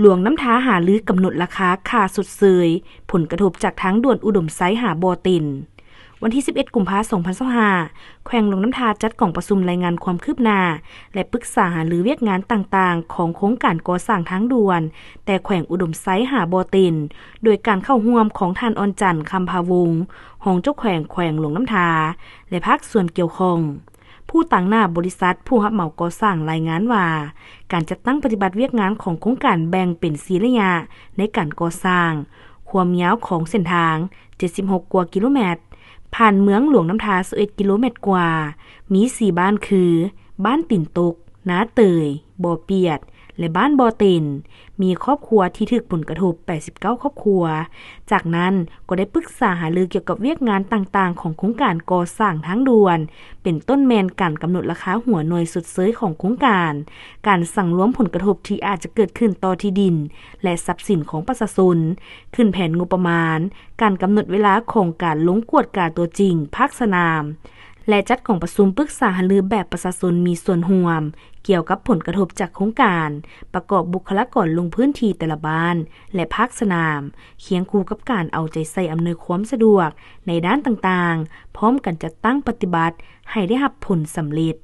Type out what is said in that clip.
หลวงน้ำท้าหาลือกำหนดราคาค่าสุดเสยผลกระทบจากทางด่วนอุดมไซหาบ่อตินวันที่11กุมภาพันธ์2025แขวงหลวงน้ำทาจัดกล่องประชุมรายงานความคืบหน้าและปรึกษาหารือเวียกงานต่างๆของโครงการก่อสร้างทางด่วนแต่แขวงอุดมไซหาบ่อตินโดยการเข้าร่วมของท่านอ่อนจันทร์คำภาวงศ์รองเจ้าแขวงหลวงน้ำทาและภาคส่วนเกี่ยวข้องผู้ตั้งหน้าบริษัทผู้รับเหมาก่อสร้างรายงานว่าการจัดตั้งปฏิบัติเวียกงานของโครงการแบ่งเป็น4ระยะในการก่อสร้างความยาวของเส้นทาง76กว่ากิโลเมตรผ่านเมืองหลวงน้ำทา11กิโลเมตรกว่ามี4บ้านคือบ้านติ่นตกนาเตยบ่อเปียดและบ้านบ่อตินมีครอบครัวที่ถูกผลกระทบ89ครอบครัวจากนั้นก็ได้ปรึกษาหารือเกี่ยวกับเวียกงานต่างๆของโครงการก่อสร้างทางด่วนเป็นต้นแมนการกำหนดราคาหัวหน่วยสุดเสยของโครงการสั่งรวมผลกระทบที่อาจจะเกิดขึ้นต่อที่ดินและทรัพย์สินของประชาชนขึ้นแผนงบประมาณการกำหนดเวลาของการลงกวดกาตัวจริงภาคสนามและจัดของประชุมปรึกษาหารือแบบประชาชนมีส่วนร่วมเกี่ยวกับผลกระทบจากโครงการประกอบบุคลากรลงพื้นที่แต่ละบ้านและภาคสนามเคียงคู่กับการเอาใจใส่อำนวยความสะดวกในด้านต่างๆพร้อมกันจัดตั้งปฏิบัติให้ได้รับผลสำเร็จ